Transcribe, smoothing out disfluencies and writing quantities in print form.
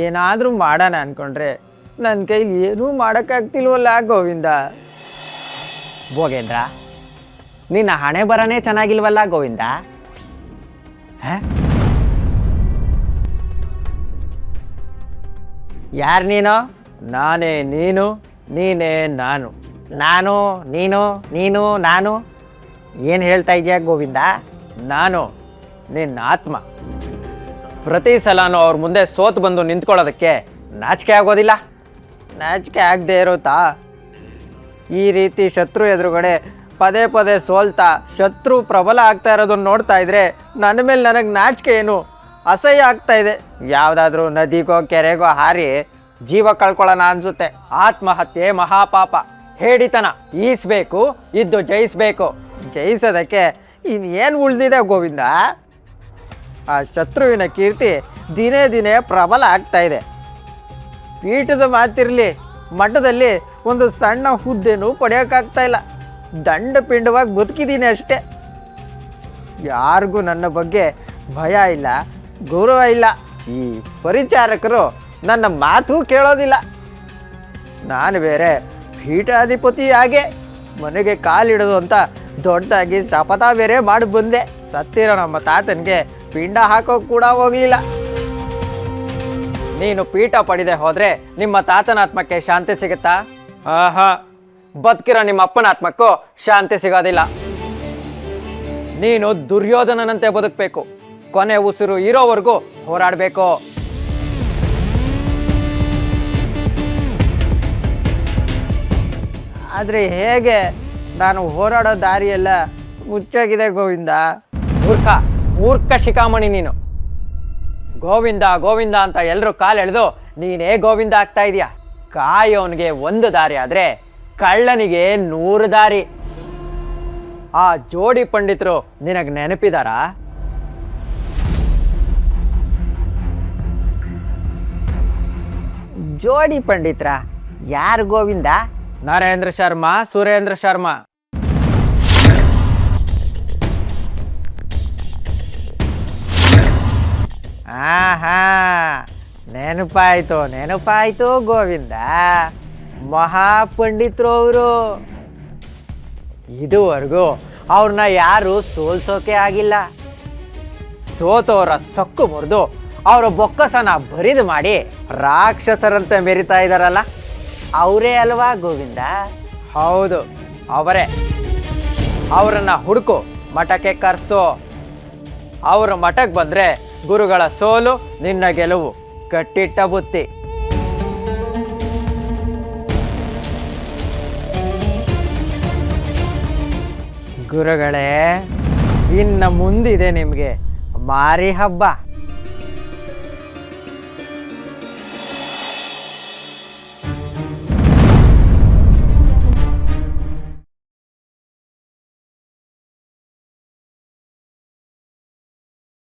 ಏನಾದರೂ ಮಾಡೋಣ ಅಂದ್ಕೊಂಡ್ರೆ ನನ್ನ ಕೈಲಿ ಏನೂ ಮಾಡೋಕ್ಕಾಗ್ತಿಲ್ವಲ್ಲ ಗೋವಿಂದ. ಭೋಗೇಂದ್ರ, ನಿನ್ನ ಹಣೆ ಬರನೇ ಚೆನ್ನಾಗಿಲ್ವಲ್ಲ ಗೋವಿಂದ. ಯಾರು ನೀನು? ನಾನೇ ನೀನು, ನೀನೇ ನಾನು. ನಾನು, ನೀನು, ನೀನು, ನಾನು ಏನು ಹೇಳ್ತಾ ಇದೆಯಾ ಗೋವಿಂದ? ನಾನು ನಿನ್ನ ಆತ್ಮ. ಪ್ರತಿ ಸಲನೂ ಅವ್ರ ಮುಂದೆ ಸೋತು ಬಂದು ನಿಂತ್ಕೊಳ್ಳೋದಕ್ಕೆ ನಾಚಿಕೆ ಆಗೋದಿಲ್ಲ? ನಾಚಿಕೆ ಆಗದೆ ಇರುತ್ತಾ? ಈ ರೀತಿ ಶತ್ರು ಎದುರುಗಡೆ ಪದೇ ಪದೇ ಸೋಲ್ತಾ ಶತ್ರು ಪ್ರಬಲ ಆಗ್ತಾ ಇರೋದನ್ನ ನೋಡ್ತಾ ಇದ್ರೆ ನನ್ನ ಮೇಲೆ ನನಗೆ ನಾಚಿಕೆ ಏನು, ಅಸಹ್ಯ ಆಗ್ತಾ ಇದೆ. ಯಾವುದಾದ್ರೂ ನದಿಗೋ ಕೆರೆಗೋ ಹಾರಿ ಜೀವ ಕಳ್ಕೊಳ್ಳೋಣ ಅನಿಸುತ್ತೆ. ಆತ್ಮಹತ್ಯೆ ಮಹಾಪಾಪ, ಹೇಡಿತನ. ಈಸ್ಬೇಕು, ಇದ್ದು ಜಯಿಸ್ಬೇಕು. ಜಯಿಸೋದಕ್ಕೆ ಇನ್ನೇನು ಉಳಿದಿದೆ ಗೋವಿಂದ? ಆ ಶತ್ರುವಿನ ಕೀರ್ತಿ ದಿನೇ ದಿನೇ ಪ್ರಬಲ ಆಗ್ತಾ ಇದೆ. ಪೀಠದ ಮಾತಿರಲಿ, ಮಠದಲ್ಲಿ ಒಂದು ಸಣ್ಣ ಹುದ್ದೆನೂ ಪಡೆಯೋಕ್ಕಾಗ್ತಾ ಇಲ್ಲ. ದಂಡ ಪಿಂಡವಾಗಿ ಬದುಕಿದ್ದೀನಿ ಅಷ್ಟೇ. ಯಾರಿಗೂ ನನ್ನ ಬಗ್ಗೆ ಭಯ ಇಲ್ಲ, ಗೌರವ ಇಲ್ಲ. ಈ ಪರಿಚಾರಕರು ನನ್ನ ಮಾತು ಕೇಳೋದಿಲ್ಲ. ನಾನು ಬೇರೆ ಪೀಠಾಧಿಪತಿ ಹಾಗೆ ಮನೆಗೆ ಕಾಲಿಡೋದು ಅಂತ ದೊಡ್ಡದಾಗಿ ಶಪಥ ಬೇರೆ ಮಾಡಿ ಬಂದೆ. ಸತ್ತಿರೋ ನಮ್ಮ ತಾತನಿಗೆ ಪಿಂಡ ಹಾಕೋಕೆ ಕೂಡ ಹೋಗಲಿಲ್ಲ. ನೀನು ಪೀಠ ಪಡೆದೇ ಹೋದರೆ ನಿಮ್ಮ ತಾತನ ಆತ್ಮಕ್ಕೆ ಶಾಂತಿ ಸಿಗುತ್ತಾ? ಆಹಾ, ಬದುಕಿರೋ ನಿಮ್ಮ ಅಪ್ಪನ ಆತ್ಮಕ್ಕೂ ಶಾಂತಿ ಸಿಗೋದಿಲ್ಲ. ನೀನು ದುರ್ಯೋಧನನಂತೆ ಬದುಕಬೇಕು. ಕೊನೆ ಉಸಿರು ಇರೋವರೆಗೂ ಹೋರಾಡಬೇಕು. ಆದರೆ ಹೇಗೆ? ನಾನು ಹೋರಾಡೋ ದಾರಿಯೆಲ್ಲ ಮುಚ್ಚಾಗಿದೆ ಗೋವಿಂದ. ಮೂರ್ಖ ಶಿಖಾಮಣಿ ನೀನು. ಗೋವಿಂದ ಗೋವಿಂದ ಅಂತ ಎಲ್ಲರೂ ಕಾಲೆಳೆದು ನೀನೇ ಗೋವಿಂದ ಆಗ್ತಾ ಇದೀಯ. ಕಾಯೋನಿಗೆ ಒಂದು ದಾರಿ ಆದರೆ ಕಳ್ಳನಿಗೆ 100 ದಾರಿ. ಆ ಜೋಡಿ ಪಂಡಿತರು ನಿನಗೆ ನೆನಪಿದಾರಾ? ಜೋಡಿ ಪಂಡಿತ್ರ ಯಾರು ಗೋವಿಂದ? ನರೇಂದ್ರ ಶರ್ಮಾ, ಸುರೇಂದ್ರ ಶರ್ಮಾ. ಆಹಾ, ನೆನಪಾಯ್ತು ಗೋವಿಂದ. ಮಹಾಪಂಡಿತರು ಅವರು. ಇದುವರೆಗೂ ಅವ್ರನ್ನ ಯಾರು ಸೋಲ್ಸೋಕೆ ಆಗಿಲ್ಲ. ಸೋತವರ ಸೊಕ್ಕು ಮುರಿದು ಅವರ ಬೊಕ್ಕಸನ ಬರಿದು ಮಾಡಿ ರಾಕ್ಷಸರಂತೆ ಮೆರಿತಾ ಇದ್ದಾರಲ್ಲ, ಅವರೇ ಅಲ್ವಾ ಗೋವಿಂದ? ಹೌದು, ಅವರೇ. ಅವರನ್ನು ಹುಡುಕು, ಮಠಕ್ಕೆ ಕರೆಸೋ. ಅವರ ಮಠಕ್ಕೆ ಬಂದರೆ ಗುರುಗಳ ಸೋಲು, ನಿನ್ನ ಗೆಲುವು. ಕಟ್ಟಿಟ್ಟ ಬುತ್ತಿ. ಗುರುಗಳೇ, ಇನ್ನು ಮುಂದಿದೆ ನಿಮಗೆ ಮಾರಿ ಹಬ್ಬ.